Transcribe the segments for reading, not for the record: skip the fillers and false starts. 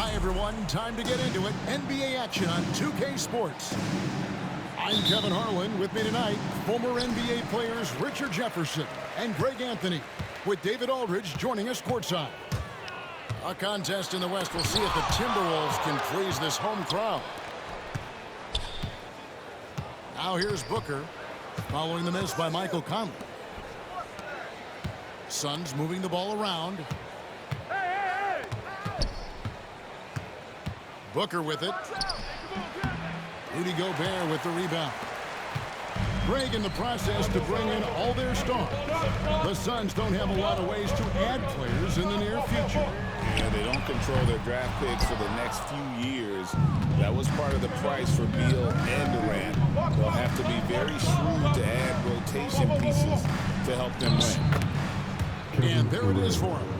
Hi, everyone. Time to get into it. NBA action on 2K Sports. I'm Kevin Harlan. With me tonight, former NBA players Richard Jefferson and Greg Anthony, with David Aldridge joining us courtside. A contest in the West. We'll see if the Timberwolves can please this home crowd. Now here's Booker, following the miss by Michael Conley. Suns moving the ball around. Booker with it. Rudy Gobert with the rebound. Greg in the process to bring in all their stars. The Suns don't have a lot of ways to add players in the near future. Yeah, they don't control their draft picks for the next few years. That was part of the price for Beal and Durant. They'll have to be very shrewd to add rotation pieces to help them win. And there it is for him.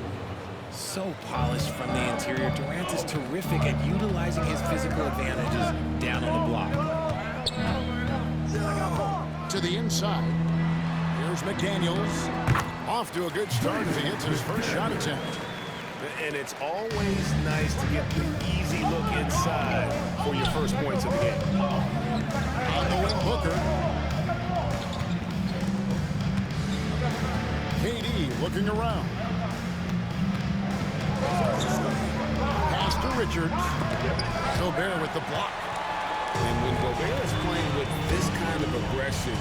So polished from the interior. Durant is terrific at utilizing his physical advantages down on the block. To the inside. Here's McDaniels. Off to a good start as he hits his first shot attempt. And it's always nice to get the easy look inside for your first points of the game. On the wing, Booker. KD looking around. Pass to Richards. Gobert with the block. And when Gobert is playing with this kind of aggression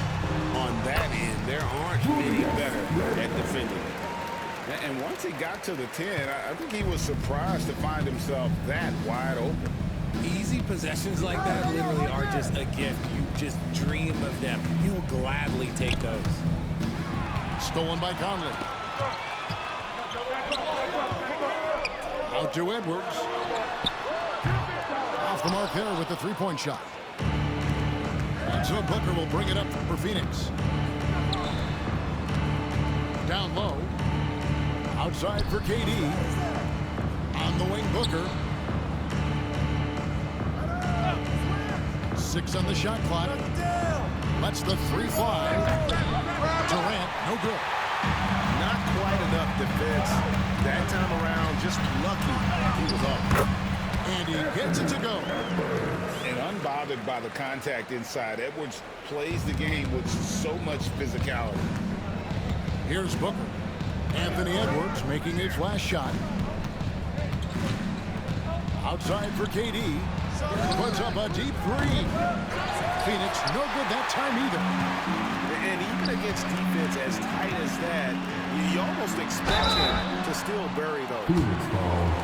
on that end, there aren't many better at defending. And once he got to the 10, I think he was surprised to find himself that wide open. Easy possessions like that literally are just a gift. You just dream of them. He'll gladly take those. Stolen by Conley. Out to Edwards. Off the mark there with the three-point shot. And so Booker will bring it up for Phoenix. Down low. Outside for KD. On the wing, Booker. 6 on the shot clock. Lets the three fly. Durant, no good. Not quite enough defense that time around. Just lucky he was off. And he gets it to go. And unbothered by the contact inside, Edwards plays the game with so much physicality. Here's Booker. Anthony Edwards making his last shot. Outside for KD. Puts up a deep three. Phoenix, no good that time either. And even against defense as tight as that, you almost expect him to still bury those.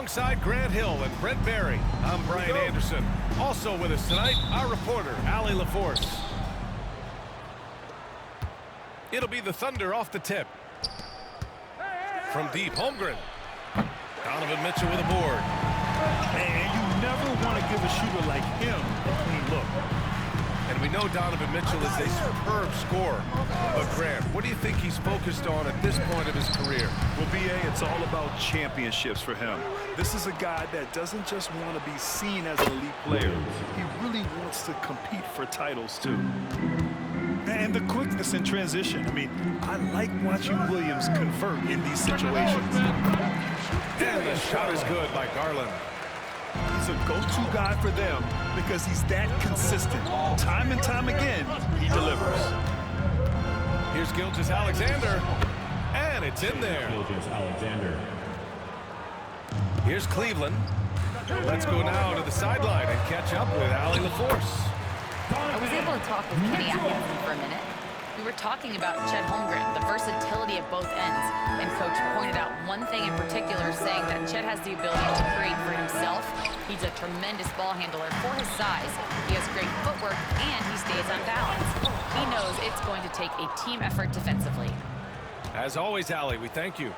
Alongside Grant Hill and Brent Barry, I'm Brian Anderson. Also with us tonight, our reporter, Allie LaForce. It'll be the Thunder off the tip. From deep, Holmgren. Donovan Mitchell with a board. And you never want to give a shooter like him a clean look. And we know Donovan Mitchell is a superb scorer. But Grant, what do you think he's focused on at this point of his career? Well, B.A., it's all about championships for him. This is a guy that doesn't just want to be seen as an elite player. He really wants to compete for titles, too. And the quickness in transition. I mean, I like watching Williams convert in these situations. And the shot is good by Garland. He's a go-to guy for them because he's that consistent. Time and time again, he delivers. Here's Gilgeous-Alexander, and it's in there. Gilgeous-Alexander. Here's Cleveland. Let's go now to the sideline and catch up with Allie LaForce. I was able to talk with Kenny Atkinson for a minute. We were talking about Chet Holmgren, the versatility of both ends, and Coach pointed out one thing in particular, saying that Chet has the ability to create for himself. He's a tremendous ball handler for his size. He has great footwork, and he stays on balance. He knows it's going to take a team effort defensively. As always, Allie, we thank you.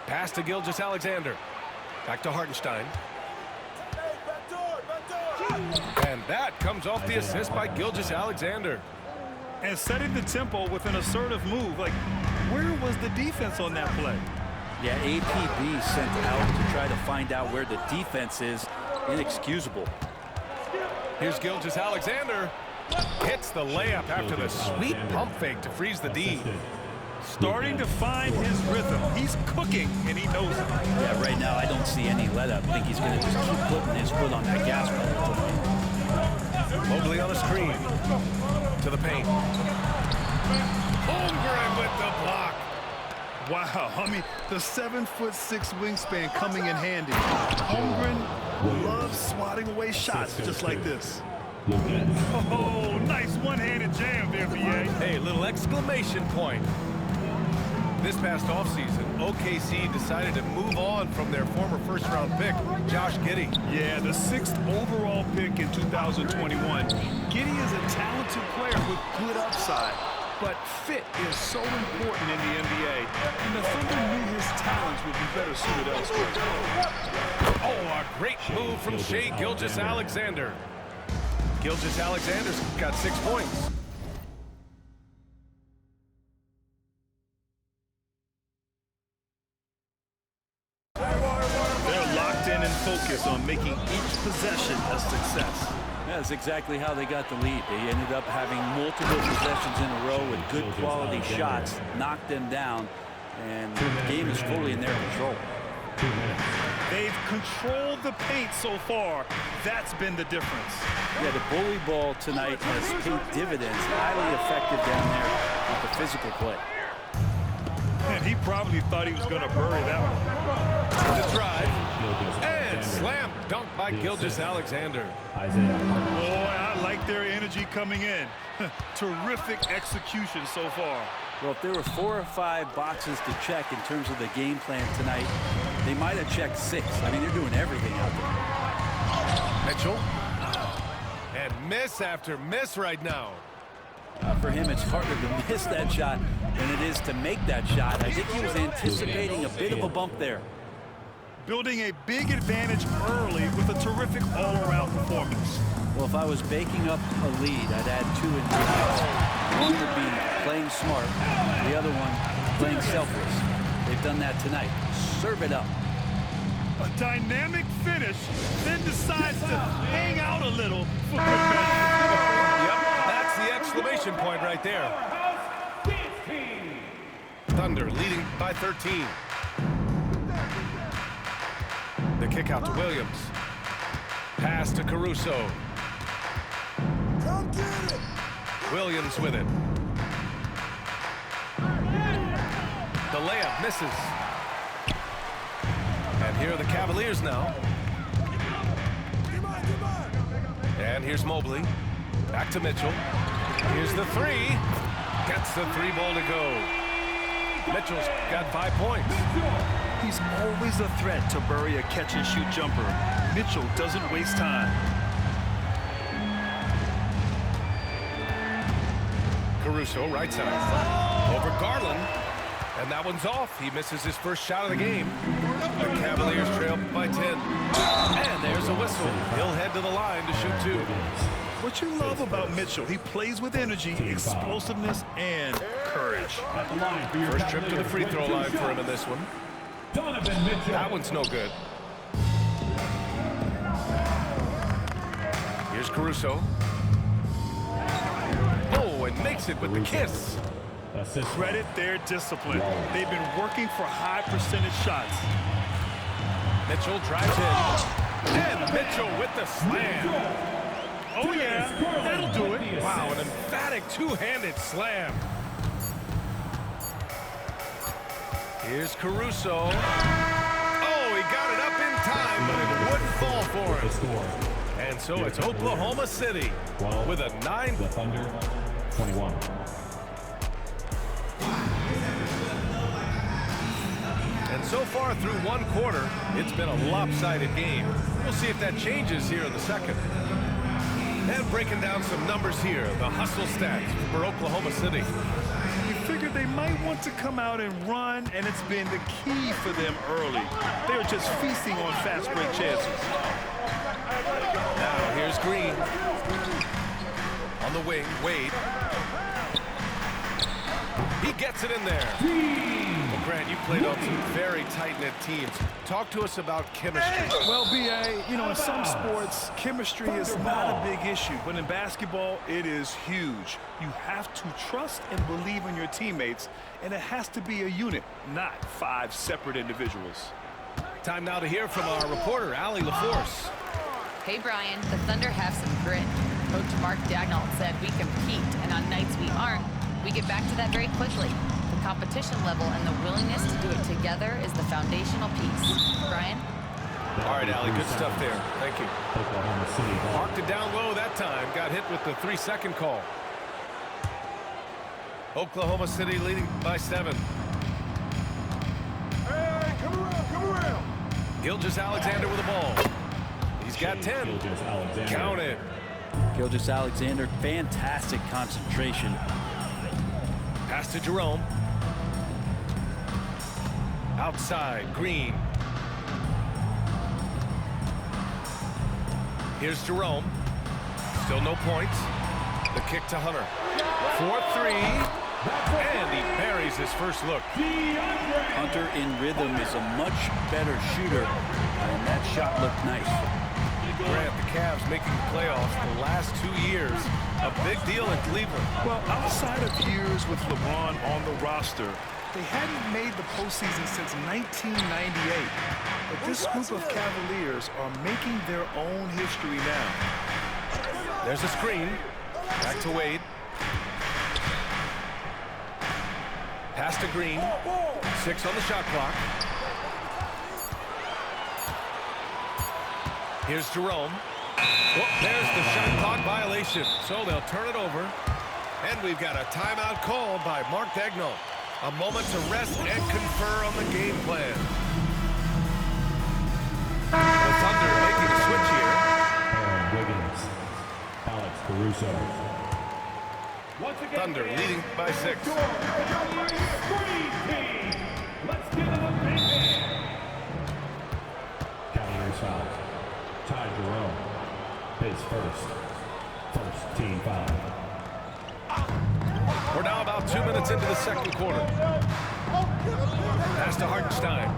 Pass to Gilgeous-Alexander. Back to Hartenstein. And that comes off the assist by Gilgeous-Alexander. And setting the tempo with an assertive move. Like, where was the defense on that play? Yeah, APB sent out to try to find out where the defense is. Inexcusable. Here's Gilgeous-Alexander. Hits the layup after the sweet pump fake to freeze the D. Starting to find his rhythm. He's cooking, and he knows it. Yeah, right now I don't see any let-up. I think he's going to just keep putting his foot on that gas pedal. Mobley on a screen. To the paint. Holmgren with the block. Wow, I mean, the 7'6" wingspan coming in handy. Holmgren loves swatting away shots just like this. Oh, nice one-handed jam there, B.A. Hey, little exclamation point. This past offseason, OKC decided to move on from their former first-round pick, Josh Giddey. Yeah, the 6th overall pick in 2021. Giddey is a talented player with good upside, but fit is so important in the NBA, and the Thunder knew his talents would be better suited elsewhere. Oh, a great move from Shai Gilgeous-Alexander. Gilgeous-Alexander's got 6 points. Focus on making each possession a success. That's exactly how they got the lead. They ended up having multiple possessions in a row with good quality shots, knocked them down, and the game is fully in their control. They've controlled the paint so far. That's been the difference. Yeah, the bully ball tonight has paid dividends. Highly effective down there with the physical play. And he probably thought he was going to bury that one. The drive. And slam dunk by Gilgeous-Alexander. Boy, I like their energy coming in. Terrific execution so far. Well, if there were 4 or 5 boxes to check in terms of the game plan tonight, they might have checked 6. I mean, they're doing everything out there. Mitchell. And miss after miss right now. For him, it's harder to miss that shot than it is to make that shot. I think he was anticipating a bit of a bump there. Building a big advantage early with a terrific all-around performance. Well, if I was baking up a lead, I'd add 2 ingredients. One would be playing smart, the other one playing selfless. They've done that tonight. Serve it up. A dynamic finish, then decides to hang out a little for good measure. Yep, that's the exclamation point right there. Thunder leading by 13. The kick out to Williams. Pass to Caruso. Williams with it. The layup misses. And here are the Cavaliers now. And here's Mobley. Back to Mitchell. Here's the 3. Gets the 3 ball to go. Mitchell's got 5 points. He's always a threat to bury a catch-and-shoot jumper. Mitchell doesn't waste time. Caruso, right side. Over Garland. And that one's off. He misses his first shot of the game. The Cavaliers trail by 10. And there's a whistle. He'll head to the line to shoot 2. What you love about Mitchell, he plays with energy, explosiveness, and courage. First trip to the free throw line for him in this one. That one's no good. Here's Caruso. Oh, and makes it with the kiss. Credit their discipline. They've been working for high percentage shots. Mitchell drives in. And Mitchell with the slam. Oh, yeah, that'll do it. Wow, an emphatic two-handed slam. Here's Caruso. Oh, he got it up in time, but it wouldn't fall for him. And so it's Oklahoma City with a 9. The Thunder, 21. And so far through one quarter, it's been a lopsided game. We'll see if that changes here in the second. And breaking down some numbers here, the hustle stats for Oklahoma City. We figured they might want to come out and run, and it's been the key for them early. They're just feasting on fast break chances. Now here's Green. On the wing, Wade. He gets it in there. Well, Grant, you played on some very tight-knit teams. Talk to us about chemistry. Well, B.A., you know, in some sports, chemistry is not a big issue. But in basketball, it is huge. You have to trust and believe in your teammates, and it has to be a unit, not 5 separate individuals. Time now to hear from our reporter, Allie LaForce. Hey, Brian, the Thunder have some grit. Coach Mark Daigneault said we compete, and on nights we aren't, we get back to that very quickly. The competition level and the willingness to do it together is the foundational piece. Brian? All right, Allie, good stuff there. Thank you. Oklahoma City. Marked it down low that time. Got hit with the 3-second call. Oklahoma City leading by 7. Hey, come around. Gilgeous-Alexander with the ball. He's got 10. Count it. Gilgeous-Alexander, fantastic concentration. Pass to Jerome. Outside, Green. Here's Jerome. Still no points. The kick to Hunter. 4-3. And he buries his first look. Hunter in rhythm is a much better shooter, and that shot looked nice. Grant, the Cavs making the playoffs the last 2 years. A big deal in Cleveland. Well, outside of years with LeBron on the roster, they hadn't made the postseason since 1998. But this group of Cavaliers are making their own history now. There's a screen. Back to Wade. Pass to Green. 6 on the shot clock. Here's Jerome. Well, there's the shot clock violation. So they'll turn it over. And we've got a timeout called by Mark Daigneault. A moment to rest and confer on the game plan. The Thunder making a switch here. Aaron Wiggins. Alex Caruso. Thunder leading by 6. Cavaliers foul. Ty Jerome. His first team foul. We're now about 2 minutes into the second quarter. Pass to Hartenstein.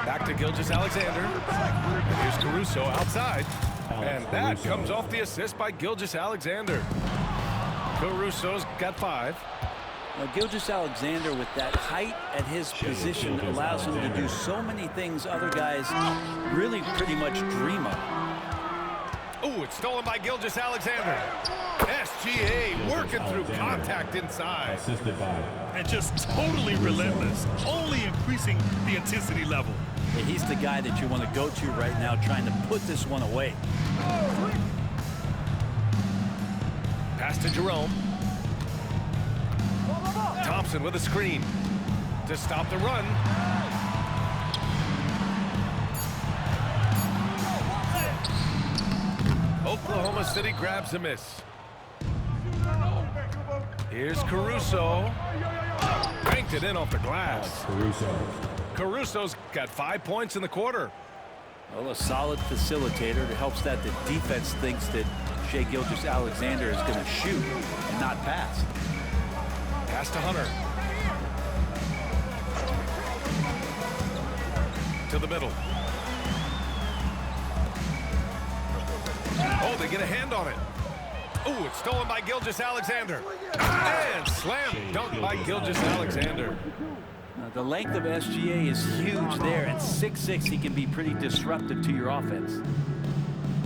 Back to Gilgeous-Alexander. And here's Caruso outside. And that comes off the assist by Gilgeous-Alexander. Caruso's got 5. Now, Gilgeous-Alexander, with that height at his position, allows him to do so many things other guys really pretty much dream of. Oh, it's stolen by Gilgeous-Alexander. SGA working through contact inside. Assisted by. And just totally relentless, only increasing the intensity level. Yeah, he's the guy that you want to go to right now, trying to put this one away. Pass to Jerome. Thompson with a screen to stop the run. Oklahoma City grabs a miss. Here's Caruso. Banked it in off the glass. Caruso's got 5 points in the quarter. Well, a solid facilitator that helps that the defense thinks that Shai Gilgeous-Alexander is going to shoot and not pass. Pass to Hunter. To the middle. Oh, they get a hand on it. Oh, it's stolen by Gilgeous-Alexander. And slam dunk by Gilgeous-Alexander. The length of SGA is huge there. At 6'6", he can be pretty disruptive to your offense.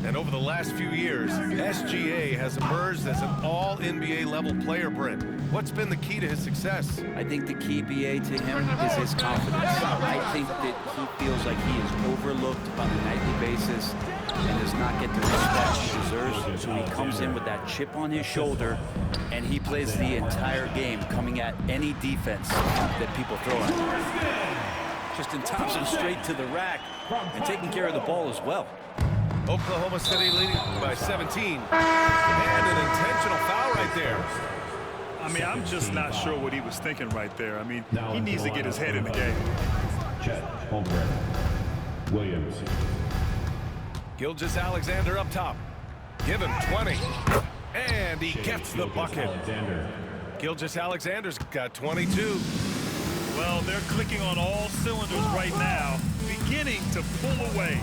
And over the last few years, SGA has emerged as an all-NBA level player, Brent. What's been the key to his success? I think the key, BA, to him is his confidence. I think that he feels like he is overlooked on a nightly basis and does not get the respect he deserves. So he comes in with that chip on his shoulder, and he plays the entire game coming at any defense that people throw at him. Justin Thompson straight to the rack and taking care of the ball as well. Oklahoma City leading by 17. And an intentional foul right there. I mean, I'm just not sure what he was thinking right there. I mean, he needs to get his head in the game. Chet Holmgren. Williams. Gilgeous-Alexander up top. Give him 20. And he gets the bucket. Gilgeous-Alexander's got 22. Well, they're clicking on all cylinders right now, beginning to pull away.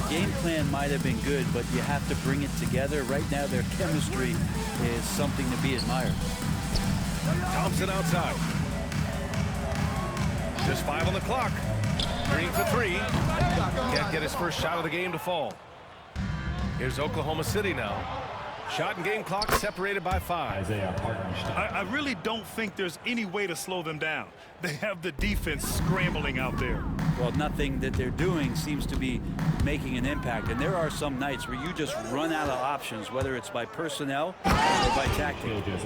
The game plan might have been good, but you have to bring it together. Right now, their chemistry is something to be admired. Thompson outside. Just 5 on the clock. Green for 3. Can't get his first shot of the game to fall. Here's Oklahoma City now. Shot and game clock separated by 5. I really don't think there's any way to slow them down. They have the defense scrambling out there. Well, nothing that they're doing seems to be making an impact. And there are some nights where you just run out of options, whether it's by personnel or by tactics.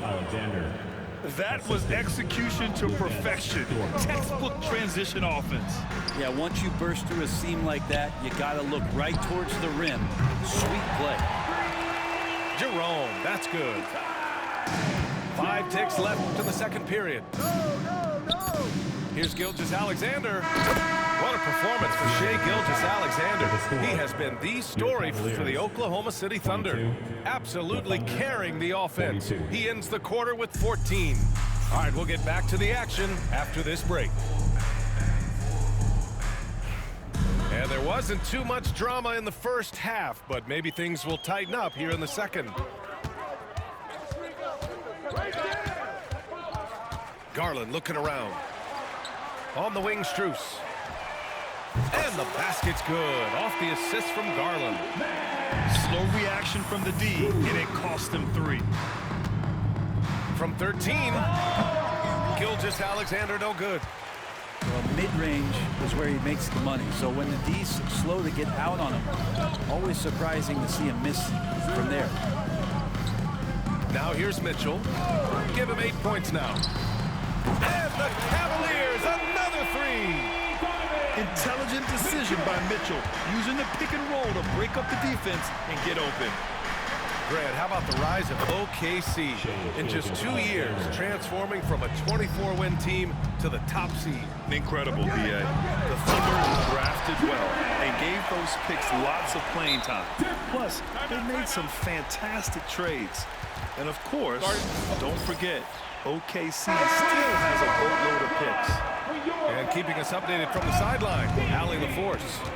That was execution to perfection. Textbook transition offense. Yeah, once you burst through a seam like that, you got to look right towards the rim. Sweet play. Jerome, that's good. 5 ticks left to the second period. Here's Gilgeous-Alexander. What a performance for Shai Gilgeous-Alexander. He has been the story for the Oklahoma City Thunder. Absolutely carrying the offense. He ends the quarter with 14. All right, we'll get back to the action after this break. And there wasn't too much drama in the first half, but maybe things will tighten up here in the second. Garland looking around. On the wing, Strus. And the basket's good. Off the assist from Garland. Slow reaction from the D, and it cost him 3. From 13, Gilgeous-Alexander no good. Well, mid-range is where he makes the money. So when the D's slow to get out on him, always surprising to see him miss from there. Now here's Mitchell. Give him 8 points now. And the Cavaliers, another 3. Intelligent decision by Mitchell, using the pick and roll to break up the defense and get open. Grant, how about the rise of OKC? In just 2 years, transforming from a 24-win team to the top seed. Incredible, B.A. The Thunder drafted well and gave those picks lots of playing time. Plus, they made some fantastic trades. And of course, don't forget, OKC still has a boatload of picks. And keeping us updated from the sideline, Allie LaForce.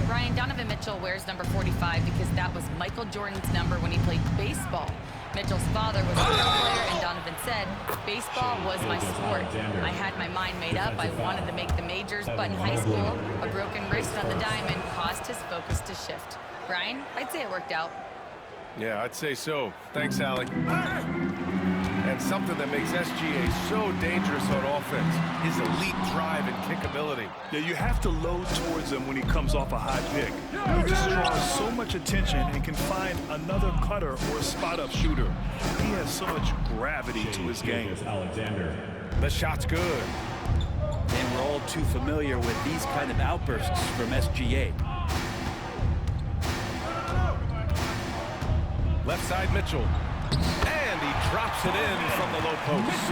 Brian, Donovan Mitchell wears number 45 because that was Michael Jordan's number when he played baseball. Mitchell's father was a football player, and Donovan said, baseball was my sport. I had my mind made up. I wanted to make the majors, but in high school, a broken wrist on the diamond caused his focus to shift. Brian, I'd say it worked out. Yeah, I'd say so. Thanks, Allie. And something that makes SGA so dangerous on offense, his elite drive and kick ability. Yeah, you have to load towards him when he comes off a high pick. He just draws so much attention and can find another cutter or a spot-up shooter. He has so much gravity to his game. The shot's good. And we're all too familiar with these kind of outbursts from SGA. Left side Mitchell. And he drops it in from the low post.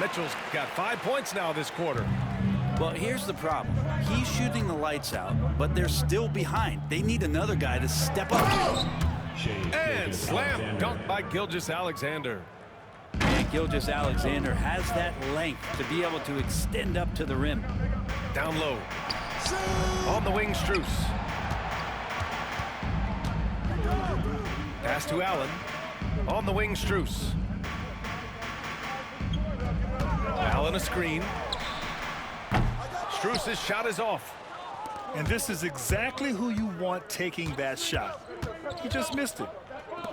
Mitchell's got 5 points now this quarter. Well, here's the problem. He's shooting the lights out, but they're still behind. They need another guy to step up. And slam dunk by Gilgeous-Alexander. And Gilgeous-Alexander has that length to be able to extend up to the rim. Down low. On the wing, Strus. Pass to Allen. On the wing, Strus. Allen a screen. Strus's shot is off. And this is exactly who you want taking that shot. He just missed it.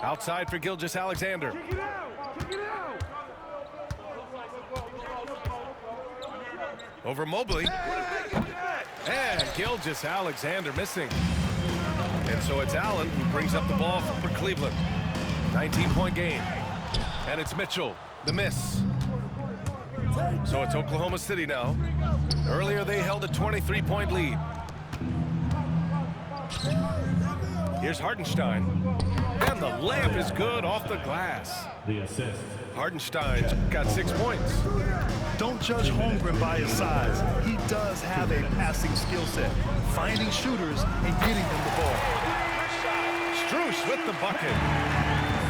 Outside for Gilgeous-Alexander. Over Mobley. And Gilgeous-Alexander missing. And so it's Allen who brings up the ball for Cleveland. 19-point game. And it's Mitchell, the miss. So it's Oklahoma City now. Earlier they held a 23-point lead. Here's Hartenstein. And the layup is good off the glass. The assist. Hartenstein's got 6 points. Don't judge Holmgren by his size. He does have a passing skill set, finding shooters and getting them the ball. Strus with the bucket.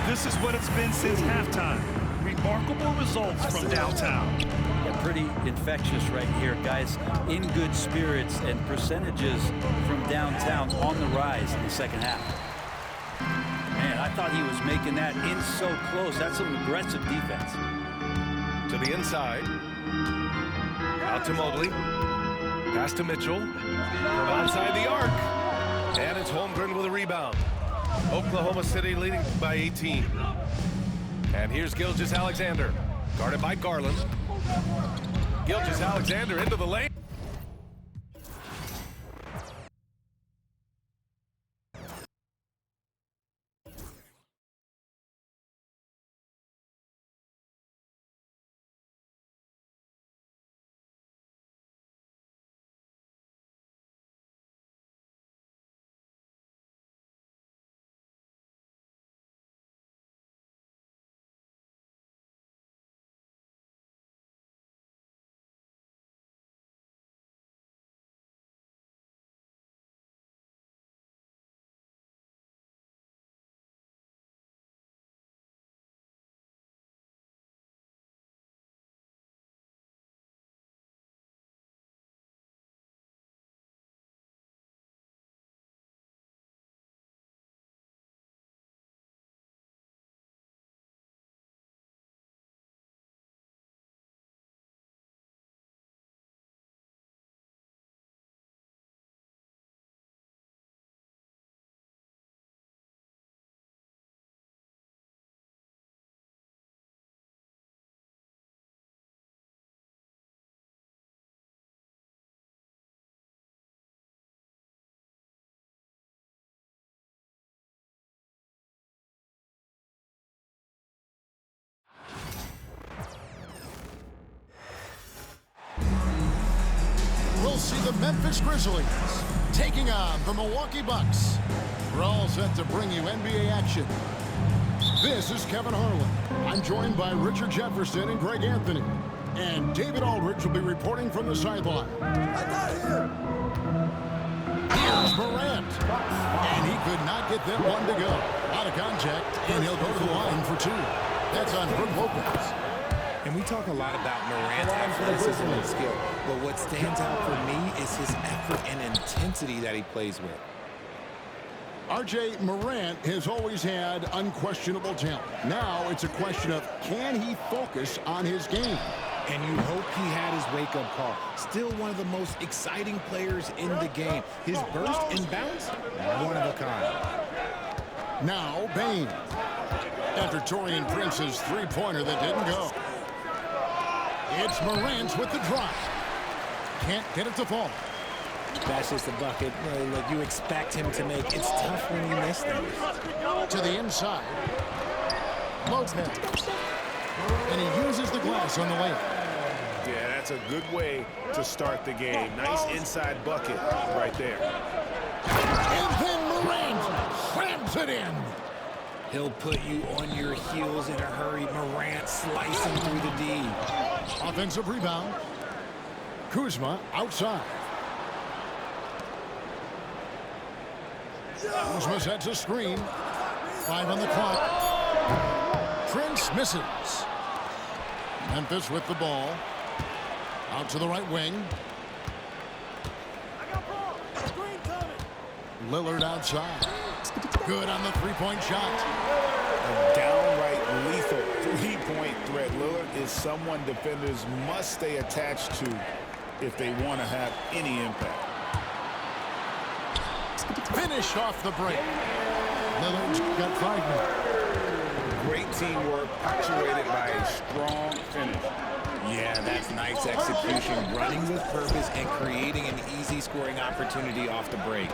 This is what it's been since halftime. Remarkable results from downtown. Yeah, pretty infectious right here, guys. In good spirits and percentages from downtown on the rise in the second half. Man, I thought he was making that in so close. That's some aggressive defense. To the inside. Out to Mobley. Pass to Mitchell. From outside the arc. And it's Holmgren with a rebound. Oklahoma City leading by 18. And here's Gilgeous-Alexander. Guarded by Garland. Gilgeous-Alexander into the lane. We'll see the Memphis Grizzlies taking on the Milwaukee Bucks. We're all set to bring you NBA action. This is Kevin Harlan. I'm joined by Richard Jefferson and Greg Anthony. And David Aldridge will be reporting from the sideline. Here's Morant. And he could not get that one to go. Out of contact, and he'll go to the line for two. That's on Brook Lopez. And we talk a lot about Morant's athleticism and skill, but what stands out for me is his effort and intensity that he plays with. R.J. Morant has always had unquestionable talent. Now it's a question of, can he focus on his game? And you hope he had his wake-up call. Still one of the most exciting players in the game. His burst and bounce, one of a kind. Now Bane. After Taurean Prince's three-pointer that didn't go. It's Morant with the drop. Can't get it to fall. That's just a bucket. Look, you expect him to make. It's tough when you miss them. To the inside. Lopez. And he uses the glass on the layup. Yeah, that's a good way to start the game. Nice inside bucket right there. And then Morant slams it in. He'll put you on your heels in a hurry. Morant slicing through the D. Offensive rebound. Kuzma outside. Kuzma sets a screen. 5 on the clock. Prince misses. Memphis with the ball. Out to the right wing. Lillard outside. Good on the three-point shot. A downright lethal three-point threat. Lillard is someone defenders must stay attached to if they want to have any impact. Finish off the break. Lillard's got 5 now. Great teamwork punctuated by a strong finish. Yeah, that's nice execution, running with purpose and creating an easy scoring opportunity off the break.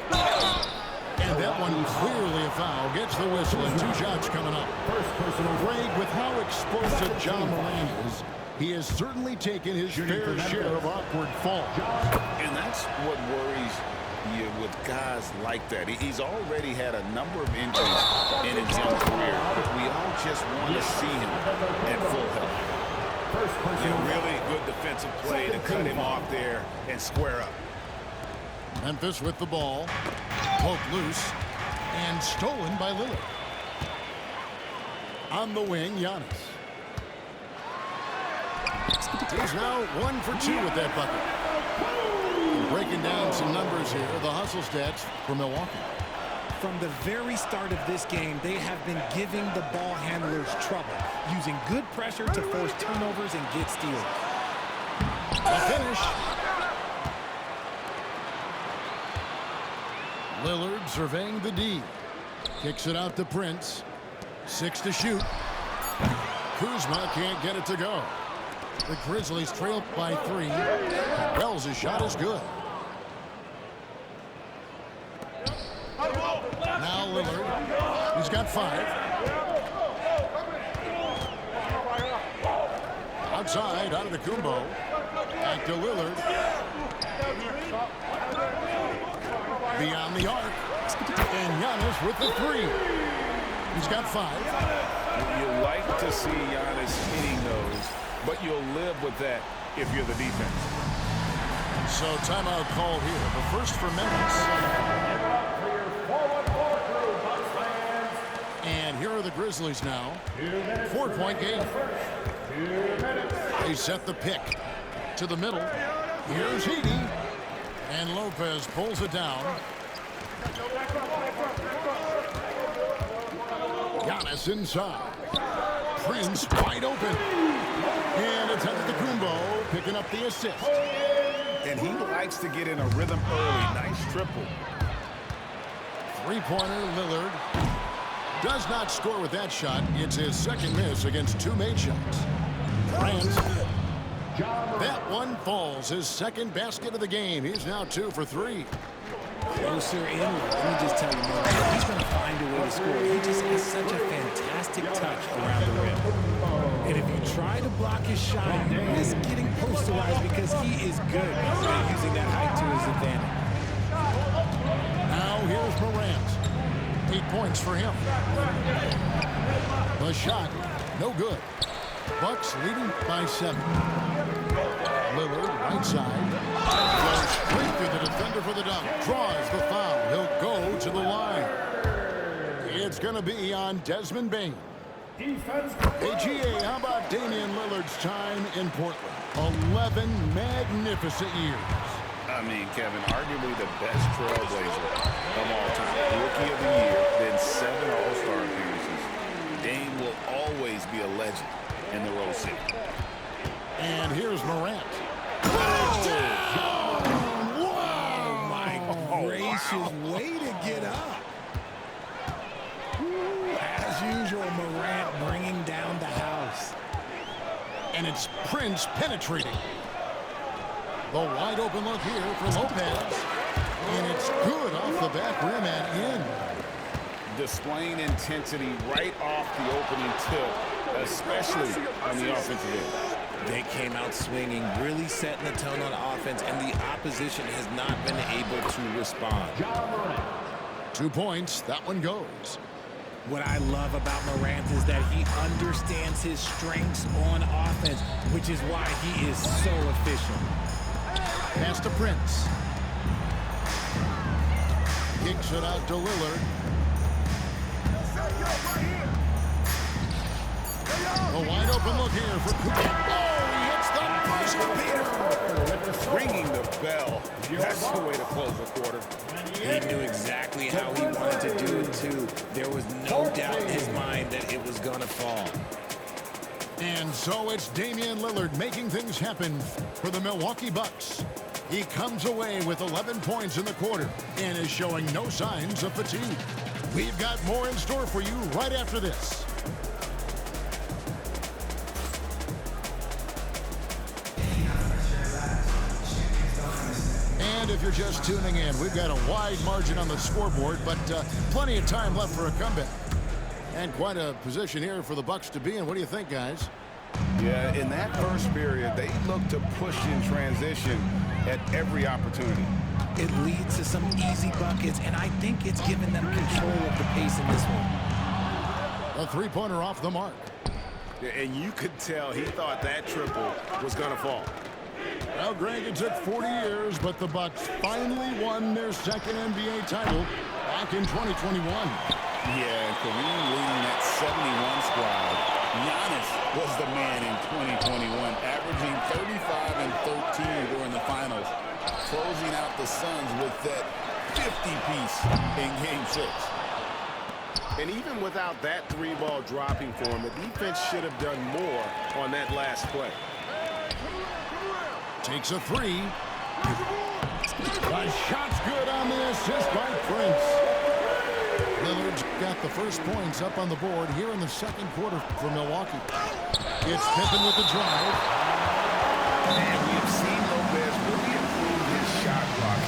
And that one clearly a foul. Gets the whistle and 2 shots coming up. Greg, with how explosive John Morant is, he has certainly taken his fair share of awkward falls. And that's what worries you with guys like that. He's already had a number of injuries in his young career. We all just want to see him at full health. Really good defensive play to cut him off there and square up. Memphis with the ball. Poked loose. And stolen by Lillard. On the wing, Giannis. He's now 1 for 2 with that bucket. And breaking down some numbers here, the hustle stats for Milwaukee. From the very start of this game, they have been giving the ball handlers trouble, using good pressure to force turnovers and get steals. A finish. Lillard surveying the D. Kicks it out to Prince. 6 to shoot. Kuzma can't get it to go. The Grizzlies trail by 3. Wells' shot is good. Now Lillard. He's got 5. Outside, out of the Kumbo. Back to Lillard. Beyond the arc. And Giannis with the 3. He's got 5. You like to see Giannis hitting those, but you'll live with that if you're the defense. So timeout called here. The first for Memphis. And here are the Grizzlies now. 4-point game. They set the pick to the middle. Here's Heaney. And Lopez pulls it down. Giannis inside. Prince wide open. And it's Antetokounmpo picking up the assist. And he likes to get in a rhythm early. Nice triple. 3-pointer Lillard. Does not score with that shot. It's his second miss against 2 made shots. Grant. That one falls. His second basket of the game. He's now 2 for 3. Closer in. Let me just tell you, man, he's going to find a way to score. He just has such a fantastic touch around the rim. And if you try to block his shot, you risk getting posterized because he is good at using that height to his advantage. Now here's Morant. 8 points for him. The shot, no good. Bucks leading by 7. Lillard, right side. Goes straight through the defender for the dunk. Draws the foul. He'll go to the line. It's going to be on Desmond Bane. Hey, GA, how about Damian Lillard's time in Portland? 11 magnificent years. I mean, Kevin, arguably the best trailblazer of all time. Rookie of the year, then 7 All-Star appearances. Dame will always be a legend in the Rose City. And here's Morant. Oh, my gracious, way to get up. As usual, Morant bringing down the house. And it's Prince penetrating. The wide open look here for Lopez. And it's good off the back rim and in. Displaying intensity right off the opening tip, especially on the offensive end. They came out swinging, really setting the tone on offense, and the opposition has not been able to respond. 2 points. That one goes. What I love about Morant is that he understands his strengths on offense, which is why he is so efficient. Pass to Prince. Kicks it out to Lillard. A wide open look here for Cooper. Oh, he hits the first Peter. Ringing the bell. That's the way to close the quarter. He knew exactly how he wanted to do it, too. There was no doubt in his mind that it was going to fall. And so it's Damian Lillard making things happen for the Milwaukee Bucks. He comes away with 11 points in the quarter and is showing no signs of fatigue. We've got more in store for you right after this. And if you're just tuning in, we've got a wide margin on the scoreboard, but plenty of time left for a comeback. And quite a position here for the Bucks to be in. What do you think, guys? Yeah, in that first period, they looked to push in transition at every opportunity. It leads to some easy buckets, and I think it's given them control of the pace in this one. A three-pointer off the mark. And you could tell he thought that triple was going to fall. Well, Greg, it took 40 years, but the Bucks finally won their second NBA title back in 2021. Yeah, and Kareem leading that 71 squad. Giannis was the man in 2021, averaging 35 and 13 during the finals, closing out the Suns with that 50-piece in Game 6. And even without that three-ball dropping for him, the defense should have done more on that last play. Takes a three. The shot's good on the assist by Prince. Lillard's got the first points up on the board here in the second quarter for Milwaukee. It's Pippen with the drive. And we have seen Lopez really improve his shot block.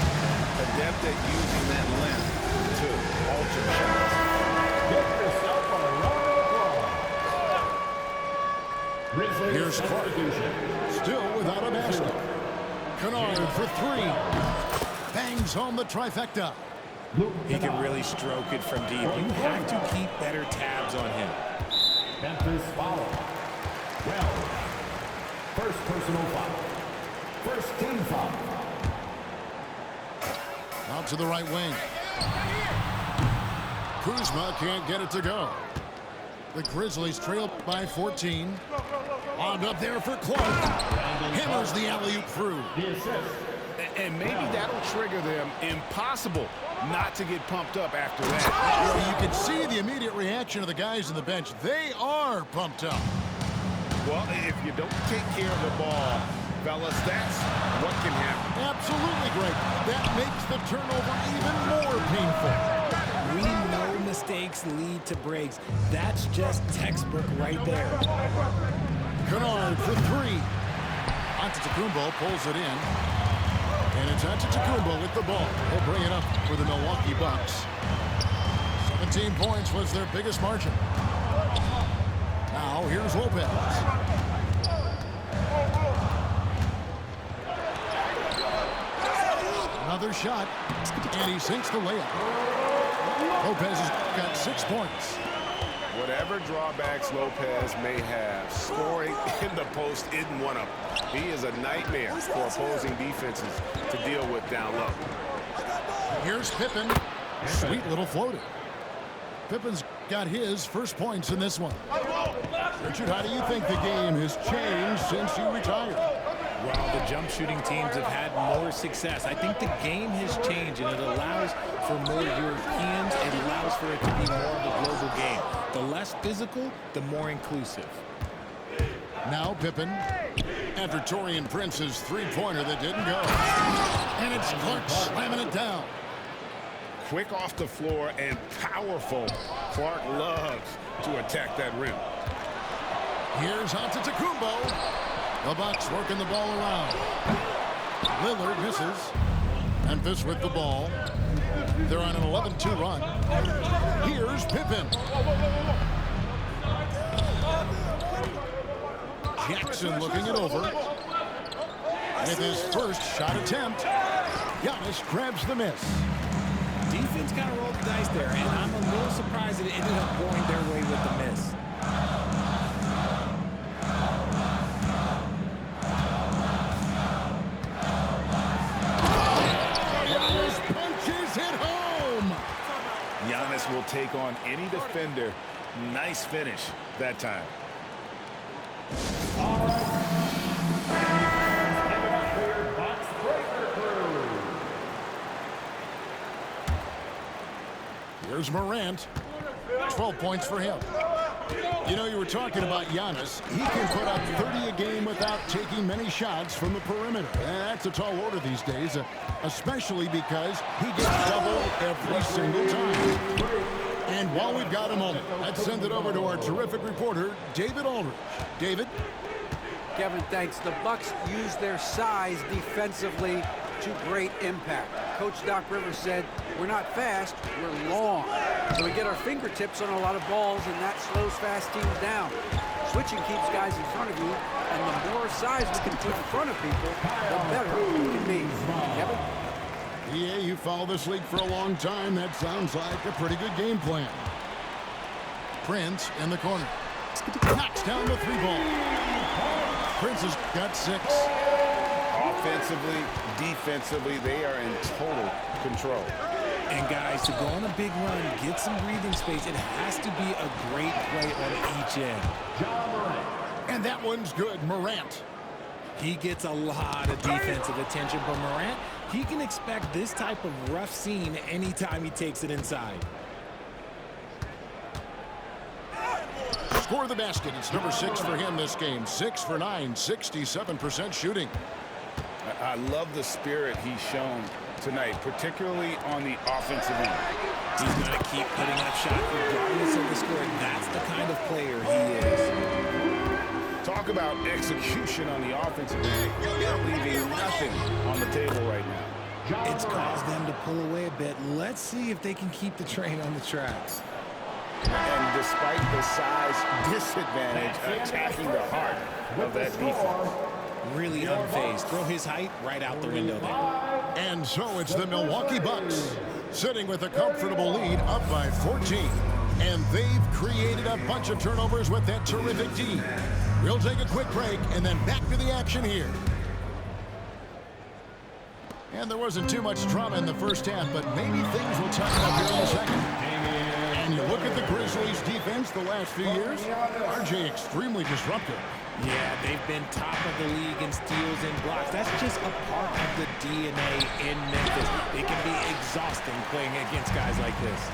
Adept at using that length to alter shots. Get yourself a round of applause. Here's Clark. Still without a basket. Kennard for three. Bangs home the trifecta. He can really stroke it from deep. You have to keep better tabs on him. Memphis foul. Well, first personal foul. First team foul. Out to the right wing. Kuzma can't get it to go. The Grizzlies trail by 14. Wound up there for Clark. Hammers the alley-oop through. And maybe that'll trigger them. Impossible not to get pumped up after that. Well, you can see the immediate reaction of the guys on the bench. They are pumped up. Well, if you don't take care of the ball, fellas, that's what can happen. Absolutely great. That makes the turnover even more painful. We know mistakes lead to breaks. That's just textbook right there. Kennard for three. Antetokounmpo pulls it in. And it's Antetokounmpo with the ball. He'll bring it up for the Milwaukee Bucks. 17 points was their biggest margin. Now here's Lopez. Another shot. And he sinks the layup. Lopez has got 6 points. Whatever drawbacks Lopez may have, scoring in the post isn't one of them. He is a nightmare for opposing defenses to deal with down low. Here's Pippen. Sweet little floater. Pippen's got his first points in this one. Richard, how do you think the game has changed since you retired? Well, the jump shooting teams have had more success. I think the game has changed, and it allows for more Europeans. It allows for it to be more of a global game. The less physical, the more inclusive. Now Pippen, after Taurean Prince's three-pointer that didn't go. And it's Clark slamming it down. Quick off the floor and powerful. Clark loves to attack that rim. Here's Antetokounmpo. The Bucks working the ball around. Lillard misses. Memphis with the ball. They're on an 11-2 run. Here's Pippen. Jackson looking it over. With his first shot attempt, Giannis grabs the miss. Defense got to roll the dice there, and I'm a little surprised that it ended up on any defender. Nice finish that time. All right. Clear box breaker crew. Here's Morant. 12 points for him. You know, you were talking about Giannis. He can put up 30 a game without taking many shots from the perimeter. That's a tall order these days, especially because he gets doubled every single time. And while we've got a moment, let's send it over to our terrific reporter, David Aldridge. David? Kevin, thanks. The Bucks use their size defensively to great impact. Coach Doc Rivers said, we're not fast, we're long. So we get our fingertips on a lot of balls, and that slows fast teams down. Switching keeps guys in front of you, and the more size we can put in front of people, the better we can be. Kevin? Yeah, you follow this league for a long time. That sounds like a pretty good game plan. Prince in the corner. Knocks down the 3-ball. Prince has got 6. Offensively, defensively, they are in total control. And guys, to go on a big run, get some breathing space, it has to be a great play on each end. And that one's good, Morant. He gets a lot of defensive attention, but Morant, he can expect this type of rough scene anytime he takes it inside. Score the basket. It's number 6 for him this game. 6 for 9, 67% shooting. I love the spirit he's shown tonight, particularly on the offensive end. He's going to keep putting up shots regardless of the score. That's the kind of player he is. Talk about execution on the offensive end. They're leaving nothing on the table right now. It's caused them to pull away a bit. Let's see if they can keep the train on the tracks. And despite the size disadvantage, attacking the heart of that defense. Really unfazed. Throw his height right out the window there. And so it's the Milwaukee Bucks sitting with a comfortable lead up by 14. And they've created a bunch of turnovers with that terrific D. We'll take a quick break and then back to the action here. And there wasn't too much drama in the first half, but maybe things will tighten up here in the second. And you look at the Grizzlies defense the last few years, RJ extremely disruptive. Yeah, they've been top of the league in steals and blocks. That's just a part of the DNA in Memphis. It can be exhausting playing against guys like this.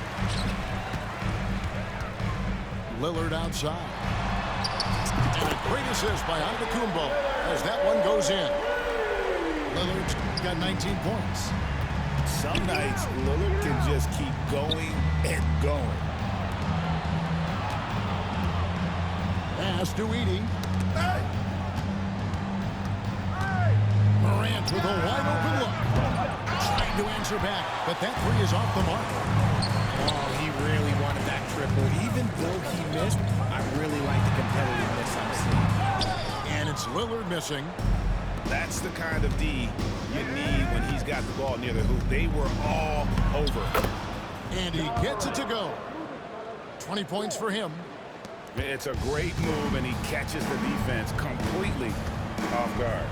Lillard outside. And a great assist by Antetokounmpo as that one goes in. Lillard's got 19 points. Some nights, Lillard can just keep going and going. Pass to Edey. Morant with a wide open look. Trying to answer back, but that 3 is off the mark. Oh, he really wanted that triple. Even though he missed, I really like the competitiveness I'm seeing. And it's Lillard missing. That's the kind of D you need when he's got the ball near the hoop. They were all over. And he gets it to go. 20 points for him. It's a great move, and he catches the defense completely off guard.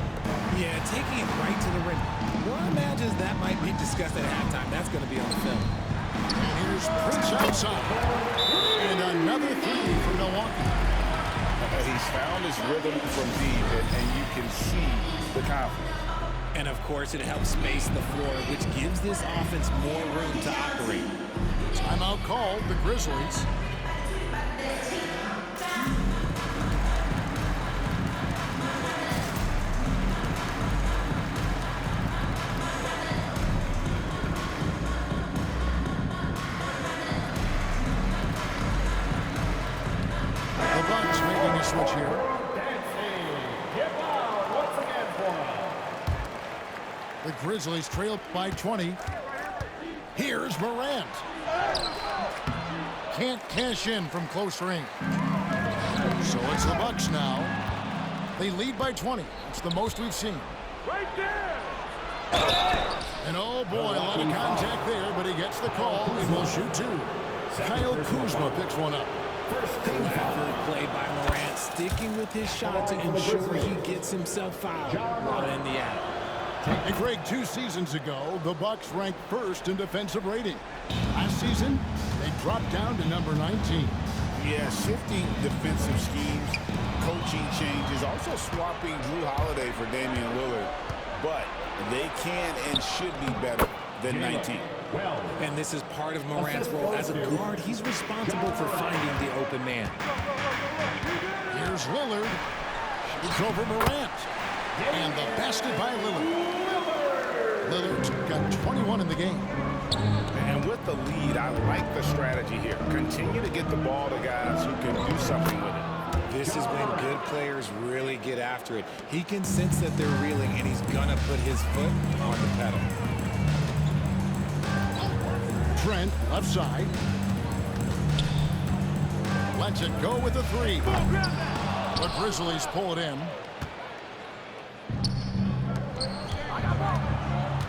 Yeah, taking it right to the rim. One imagines that might be discussed at halftime. That's going to be on the film. And here's Prince outside. And another 3 for Milwaukee. He's found his rhythm from deep, and you can see the confidence. And, of course, it helps space the floor, which gives this offense more room to operate. Timeout called, the Grizzlies. The Bucks making a switch here. The Grizzlies trail by 20. Here's Morant. Can't cash in from close range. So it's the Bucks now. They lead by 20. It's the most we've seen. Right there. And oh boy, a lot of contact there, but he gets the call and will shoot 2. Kyle Kuzma picks one up. Good play by Morant, sticking with his shot to ensure he gets himself fouled while in the act. And Greg, 2 seasons ago, the Bucks ranked 1st in defensive rating. Last season, They drop down to number 19. Yeah, shifting defensive schemes, coaching changes, also swapping Drew Holiday for Damian Lillard. But they can and should be better than 19. And this is part of Morant's role. As a guard, he's responsible for finding the open man. Here's Lillard. Shoots over Morant. And the basket by Lillard. Lillard's got 21 in the game. And with the lead, I like the strategy here. Continue to get the ball to guys who can do something with it. This is when good players really get after it. He can sense that they're reeling, and he's going to put his foot on the pedal. Trent, left side. Lets it go with the three. The Grizzlies pull it in.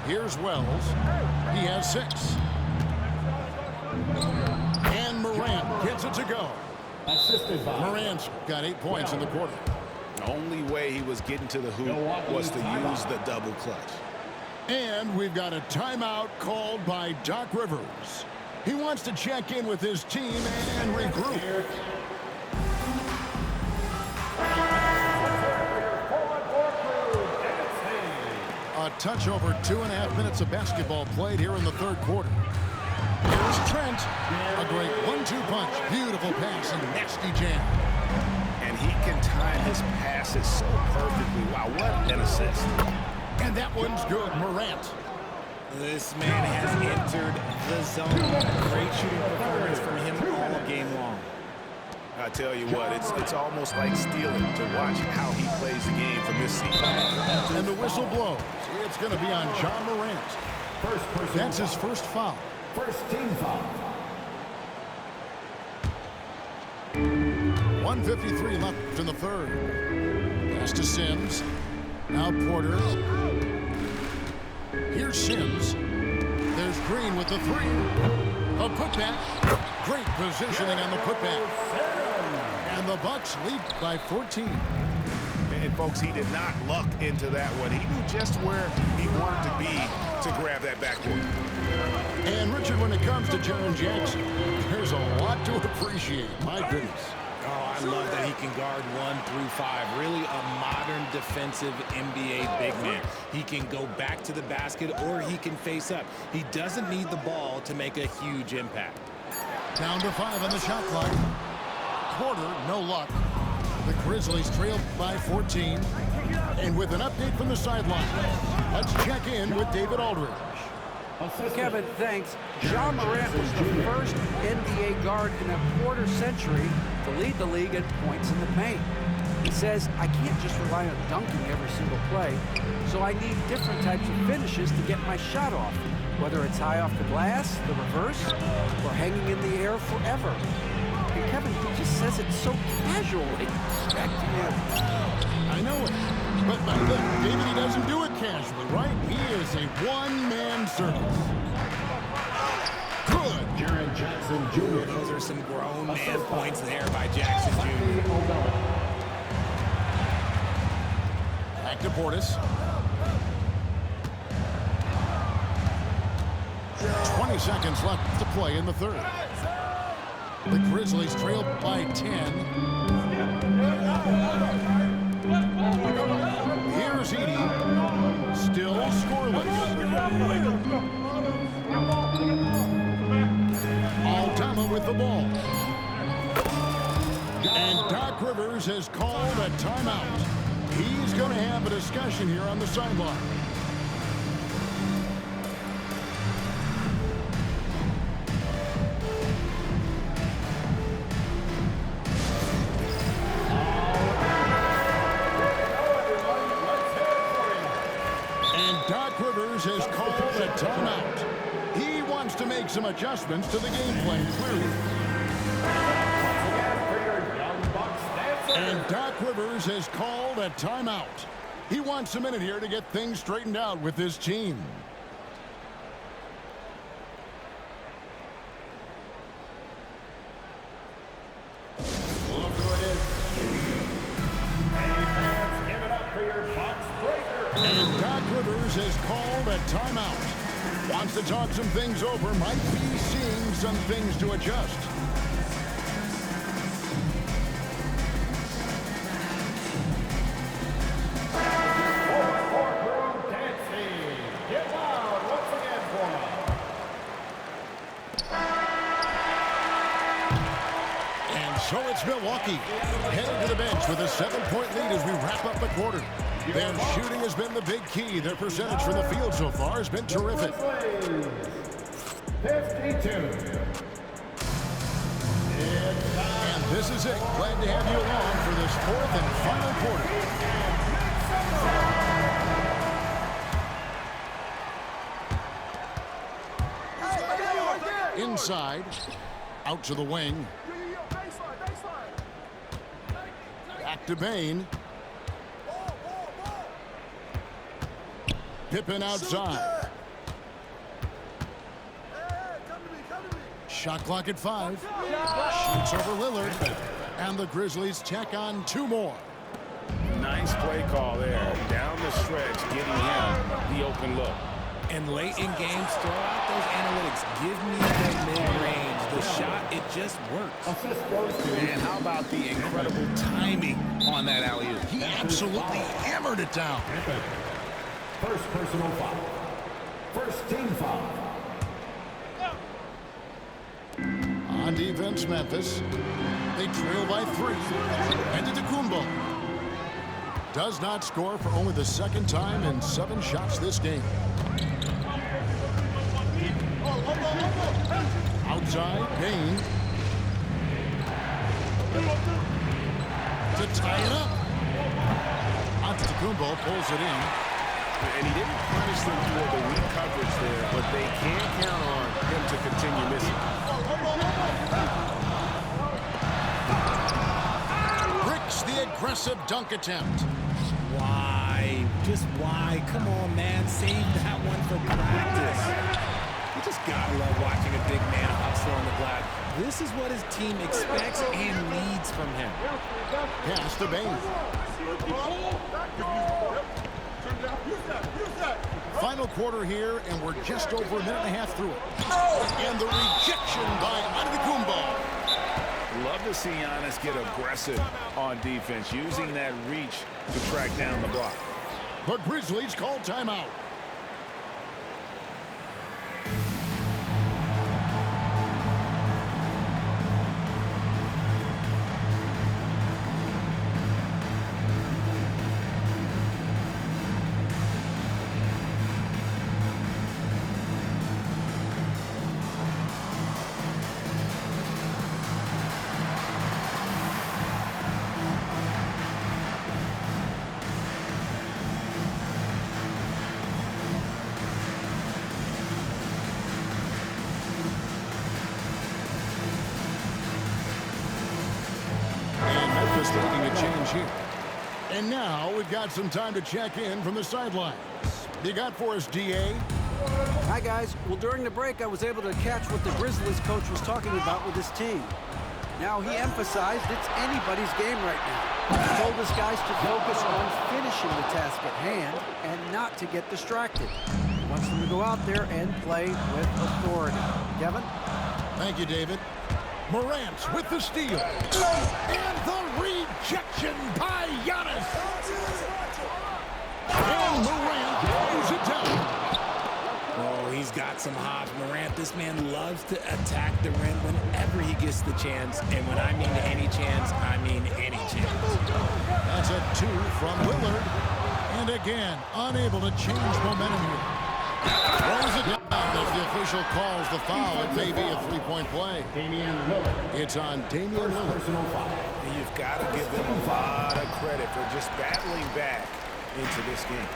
Here's Wells. He has 6. And Morant gets it to go. Morant's got 8 points in the quarter. The only way he was getting to the hoop was to use the double clutch. And we've got a timeout called by Doc Rivers. He wants to check in with his team and regroup. A touch over 2.5 minutes of basketball played here in the third quarter. Here's Trent. A great 1-2 punch. Beautiful pass and nasty jam. And he can time his passes so perfectly. Wow, what an assist. And that one's good. Morant. This man has entered the zone. Great shooting performance from him all game long. I tell you what, it's almost like stealing to watch how he plays the game from this seat. And the whistle blows. It's going to be on John Morant. That's his first foul. First team foul. 1:53 left in the third. Pass to Sims. Now Porter. Here's Sims. There's Green with the three. A putback. Great positioning on the putback. And the Bucks lead by 14. And folks, he did not luck into that one. He knew just where he wanted to be to grab that backboard. And Richard, when it comes to Jaren Jackson, there's a lot to appreciate. My goodness. Oh, I love that he can guard 1 through 5. Really a modern defensive NBA big man. He can go back to the basket or he can face up. He doesn't need the ball to make a huge impact. Down to 5 on the shot clock. Porter, no luck. The Grizzlies trail by 14. And with an update from the sideline, let's check in with David Aldridge. Kevin, thanks. John Morant was the first NBA guard in a quarter century to lead the league in points in the paint. He says, I can't just rely on dunking every single play, so I need different types of finishes to get my shot off, whether it's high off the glass, the reverse, or hanging in the air forever. And Kevin, he just says it so casually. Back to you. I know it. But look, David, he doesn't do it casually, right? He is a one-man circus. Good. Jaren Jackson Jr. Those are some grown man points there by Jackson Jr. Back to Portis. 20 seconds left to play in the third. The Grizzlies trail by 10. Here's Edey. Still scoreless. Altama with the ball. And Doc Rivers has called a timeout. He's going to have a discussion here on the sideline. Has called a timeout. He wants to make some adjustments to the game plan, clearly. And Doc Rivers has called a timeout. He wants a minute here to get things straightened out with his team. Look who it is. Hey, fans, give it up for your Bucks breaker. And Doc Rivers has called a timeout. Wants to talk some things over. Might be seeing some things to adjust. So it's Milwaukee heading to the bench with a 7-point lead as we wrap up the quarter. Their shooting has been the big key. Their percentage from the field so far has been terrific. 52. And this is it. Glad to have you along for this fourth and final quarter. Inside, out to the wing. Back to Bane. Pippen outside. Shot clock at 5. Shoots over Lillard. And the Grizzlies tack on 2 more. Nice play call there. Down the stretch, getting him the open look. And late in games, throw out those analytics. Give me the mid-range. The shot, it just works. And how about the incredible timing on that alley-oop? He absolutely hammered it down. First personal foul. First team foul. On defense, Memphis. They trail by 3. Antetokounmpo does not score for only the 2nd time in 7 shots this game. Outside, Bane. To tie it up. Antetokounmpo pulls it in. And he didn't punish them for the weak coverage there, but they can't count on him to continue missing. Bricks the aggressive dunk attempt. Why? Just why? Come on, man. Save that one for practice. You just gotta love watching a big man hustle on the glass. This is what his team expects and needs from him. Pass to Bane. Final quarter here, and we're just over a minute and a half through it. And the rejection by Antetokounmpo. Love to see Giannis get aggressive on defense, using that reach to track down the block. The Grizzlies call timeout. Looking at change here. And now we've got some time to check in from the sidelines. You got for us, DA? Hi, guys. Well, during the break, I was able to catch what the Grizzlies coach was talking about with his team. Now, he emphasized it's anybody's game right now. He told his guys to focus on finishing the task at hand and not to get distracted. He wants them to go out there and play with authority. Kevin? Thank you, David. Morant with the steal. And the rejection by Giannis. And Morant throws it down. Oh, he's got some hops. Morant, this man loves to attack the rim whenever he gets the chance. And when I mean any chance, I mean any chance. That's a 2 from Lillard. And again, unable to change momentum here. Throws it down as the official calls the foul. It may be a 3-point play. It's on Damian Lillard. And you've got to give them a lot of credit for just battling back into this game.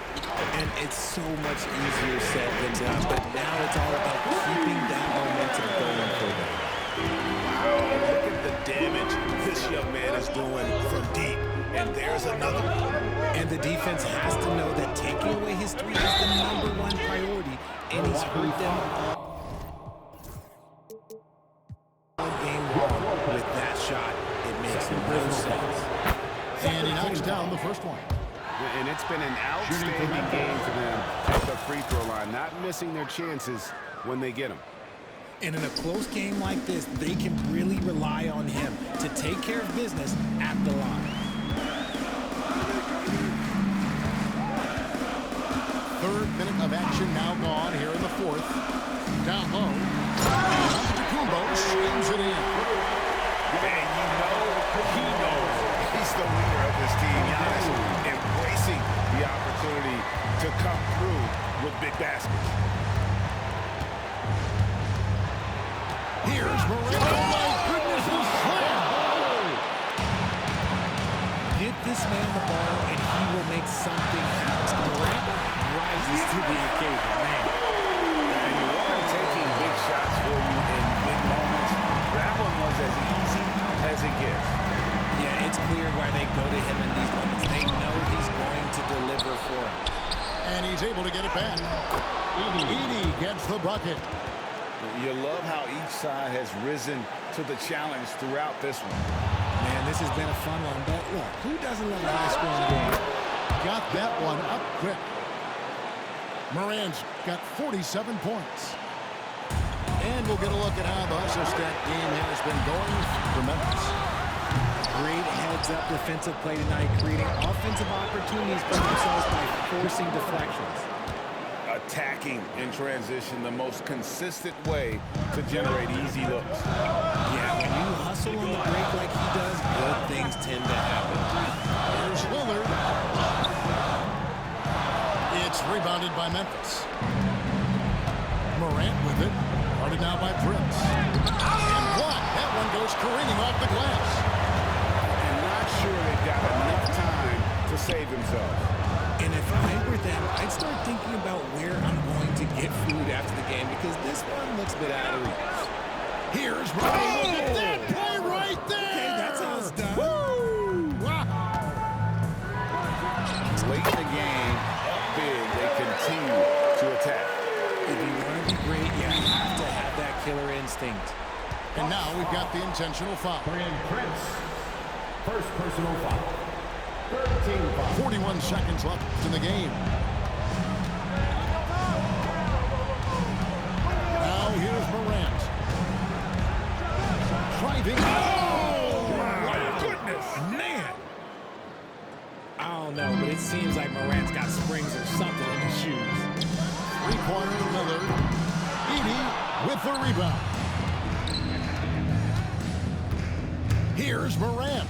And it's so much easier said than done, but now it's all about keeping that momentum going for them. Wow, look at the damage this young man is doing from deep. And there's another one. And the defense has to know that taking away his 3 is the #1 priority, and he's hurt them all game long. With that shot, it makes no sense. And he knocks down the first one. And it's been an outstanding game for them at the free throw line, not missing their chances when they get them. And in a close game like this, they can really rely on him to take care of business at the line. Third minute of action now gone here in the fourth. Down low. Antetokounmpo slams it in. And you know he knows he's the leader of this team. Giannis embracing the opportunity to come through with big baskets. Here's Morant. Oh, my goodness, he's slammed. Get this man the ball, and he will make something happen. Morant rises to the occasion, man. And you are taking big shots for you in big moments. That one was as easy as it gets. Yeah, it's clear why they go to him in these moments. They know he's going to deliver for them. And he's able to get it back. Edey gets the bucket. You love how each side has risen to the challenge throughout this one. Man, this has been a fun one, but look, who doesn't love a high-scoring game? Got that one up quick. Morant's got 47 points. And we'll get a look at how the hustle-stat game has been going for Memphis. Great heads-up defensive play tonight, creating offensive opportunities for themselves by forcing deflections. Attacking in transition, the most consistent way to generate easy looks. Yeah, when you hustle on the break like he does, good things tend to happen. Here's Lillard. It's rebounded by Memphis. Morant with it. Guarded now by Prince. And blocked. That one goes careening off the glass. And not sure they've got enough time to save themselves. And if I were them, I'd start thinking about where I'm going to get food after the game because this one looks a bit out of reach. Here's Morant. Look at that play right there. Okay, that's how it's done. Woo! Wow. Late in the game, up big, they continue to attack. If you want to be great, you have to have that killer instinct. And now we've got the intentional foul. Taurean Prince. First personal foul. 13 foul. 41 seconds left in the game. Now here's Morant. Driving. Oh, my goodness. Man! I don't know, but it seems like Morant's got springs or something in his shoes. Three-pointer Lillard. Edey with the rebound. Here's Morant.